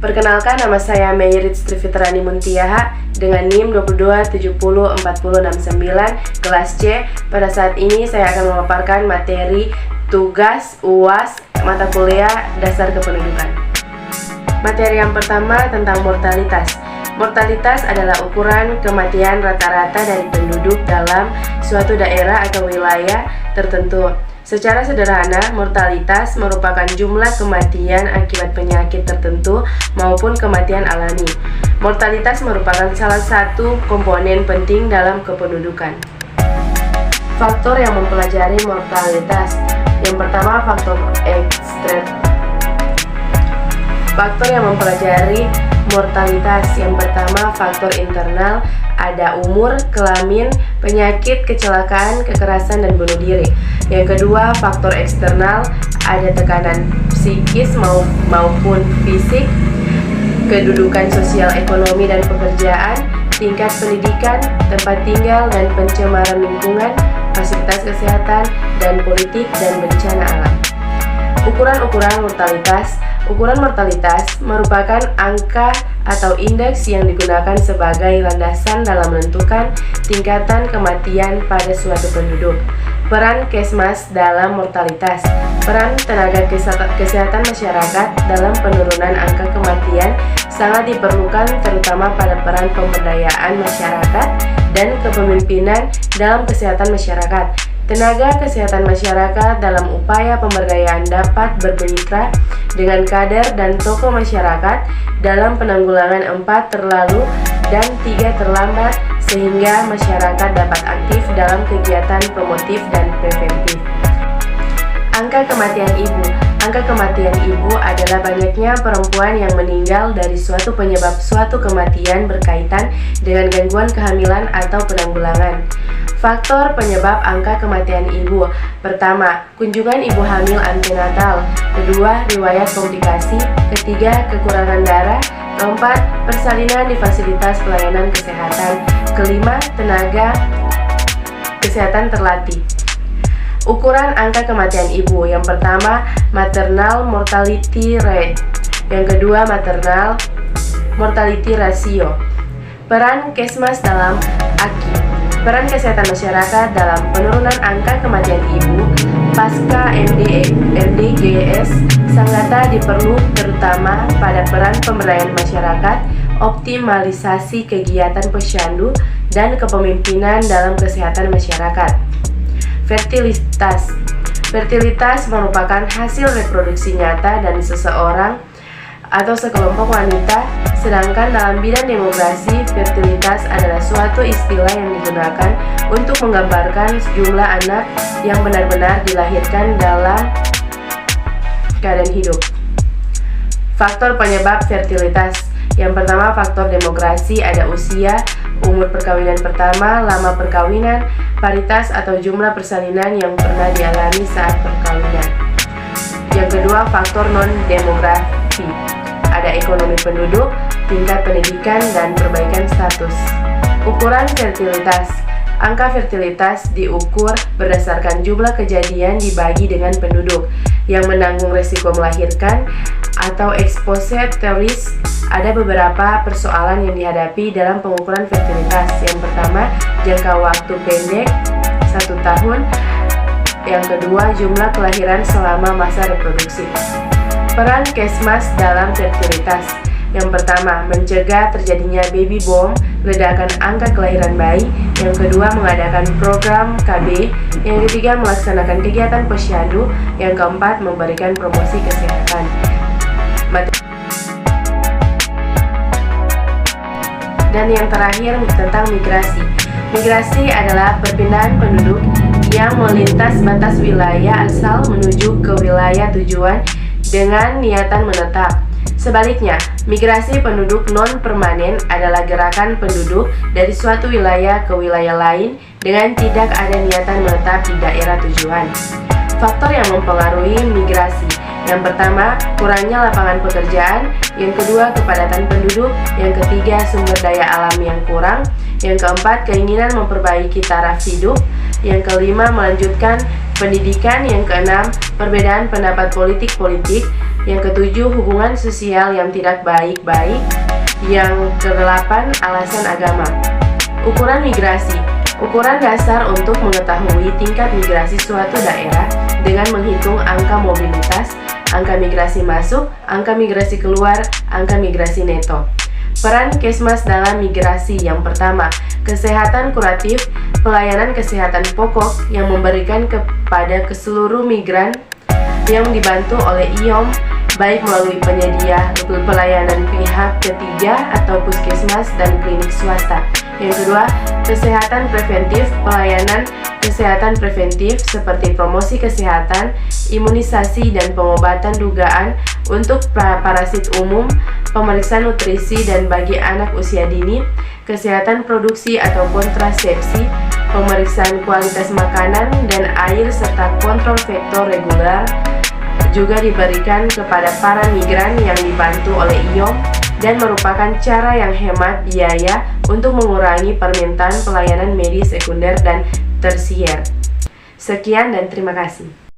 Perkenalkan, nama saya Mayrit Trifitrani Muntiaha dengan NIM 22704069 kelas C. Pada saat ini saya akan memaparkan materi tugas UAS mata kuliah dasar kependudukan. Materi yang pertama tentang mortalitas. Mortalitas adalah ukuran kematian rata-rata dari penduduk dalam suatu daerah atau wilayah tertentu. Secara sederhana, mortalitas merupakan jumlah kematian akibat penyakit tertentu maupun kematian alami. Mortalitas merupakan salah satu komponen penting dalam kependudukan. Faktor yang mempelajari mortalitas. Yang pertama, faktor eksternal. Faktor yang mempelajari mortalitas. Yang pertama, faktor internal, ada umur, kelamin, penyakit, kecelakaan, kekerasan, dan bunuh diri. Yang kedua, faktor eksternal, ada tekanan psikis maupun fisik, kedudukan sosial, ekonomi, dan pekerjaan, tingkat pendidikan, tempat tinggal, dan pencemaran lingkungan, fasilitas kesehatan, dan politik, dan bencana alam. Ukuran-ukuran mortalitas. Ukuran mortalitas merupakan angka atau indeks yang digunakan sebagai landasan dalam menentukan tingkatan kematian pada suatu penduduk. Peran Kesmas dalam mortalitas. Peran tenaga kesehatan masyarakat dalam penurunan angka kematian sangat diperlukan, terutama pada peran pemberdayaan masyarakat dan kepemimpinan dalam kesehatan masyarakat. Tenaga kesehatan masyarakat dalam upaya pemberdayaan dapat bermitra dengan kader dan tokoh masyarakat dalam penanggulangan 4 terlalu dan 3 terlambat, sehingga masyarakat dapat aktif dalam kegiatan promotif dan preventif. Angka kematian ibu. Angka kematian ibu adalah banyaknya perempuan yang meninggal dari suatu penyebab suatu kematian berkaitan dengan gangguan kehamilan atau penanggulangan. Faktor penyebab angka kematian ibu. Pertama, kunjungan ibu hamil antenatal. Kedua, riwayat komplikasi. Ketiga, kekurangan darah. Keempat, persalinan di fasilitas pelayanan kesehatan. Kelima, tenaga kesehatan terlatih. Ukuran angka kematian ibu. Yang pertama, maternal mortality rate. Yang kedua, maternal mortality ratio. Peran Kesmas dalam AKI. Peran kesehatan masyarakat dalam penurunan angka kematian ibu pasca MDGs sangat diperlu, terutama pada peran pemberdayaan masyarakat, optimalisasi kegiatan posyandu, dan kepemimpinan dalam kesehatan masyarakat. Fertilitas. Fertilitas merupakan hasil reproduksi nyata dari seseorang atau sekelompok wanita, sedangkan dalam bidang demografi, fertilitas adalah suatu istilah yang digunakan untuk menggambarkan jumlah anak yang benar-benar dilahirkan dalam keadaan hidup. Faktor penyebab fertilitas. Yang pertama, faktor demografi, ada usia, umur perkawinan pertama, lama perkawinan, paritas atau jumlah persalinan yang pernah dialami saat perkawinan. Yang kedua, faktor non-demografi, ada ekonomi penduduk, tingkat pendidikan, dan perbaikan status. Ukuran fertilitas. Angka fertilitas diukur berdasarkan jumlah kejadian dibagi dengan penduduk yang menanggung risiko melahirkan atau exposed to risk. Ada beberapa persoalan yang dihadapi dalam pengukuran fertilitas. Yang pertama, jangka waktu pendek 1 tahun. Yang kedua, jumlah kelahiran selama masa reproduksi. Peran Kesmas dalam fertilitas. Yang pertama, mencegah terjadinya baby boom, ledakan angka kelahiran bayi. Yang kedua, mengadakan program KB. Yang ketiga, melaksanakan kegiatan posyandu. Yang keempat, memberikan promosi kesehatan. Dan yang terakhir tentang migrasi. Migrasi adalah perpindahan penduduk yang melintas batas wilayah asal menuju ke wilayah tujuan dengan niatan menetap. Sebaliknya, migrasi penduduk non-permanen adalah gerakan penduduk dari suatu wilayah ke wilayah lain dengan tidak ada niatan menetap di daerah tujuan. Faktor yang mempengaruhi migrasi. Yang pertama, kurangnya lapangan pekerjaan. Yang kedua, kepadatan penduduk. Yang ketiga, sumber daya alam yang kurang. Yang keempat, keinginan memperbaiki taraf hidup. Yang kelima, melanjutkan pendidikan. Yang keenam, perbedaan pendapat politik. Yang ketujuh, hubungan sosial yang tidak baik-baik. Yang kedelapan, alasan agama. Ukuran migrasi. Ukuran dasar untuk mengetahui tingkat migrasi suatu daerah dengan menghitung angka mobilitas, angka migrasi masuk, angka migrasi keluar, angka migrasi neto. Peran Kesmas dalam migrasi. Yang pertama, kesehatan kuratif, pelayanan kesehatan pokok yang memberikan kepada keseluruh migran yang dibantu oleh IOM, baik melalui penyedia pelayanan pihak ketiga atau puskesmas dan klinik swasta. Yang kedua, kesehatan preventif, pelayanan kesehatan preventif seperti promosi kesehatan, imunisasi dan pengobatan dugaan untuk parasit umum, pemeriksaan nutrisi dan bagi anak usia dini, kesehatan produksi atau kontrasepsi, pemeriksaan kualitas makanan dan air serta kontrol vektor reguler juga diberikan kepada para migran yang dibantu oleh IOM dan merupakan cara yang hemat biaya untuk mengurangi permintaan pelayanan medis sekunder dan tersier. Sekian dan terima kasih.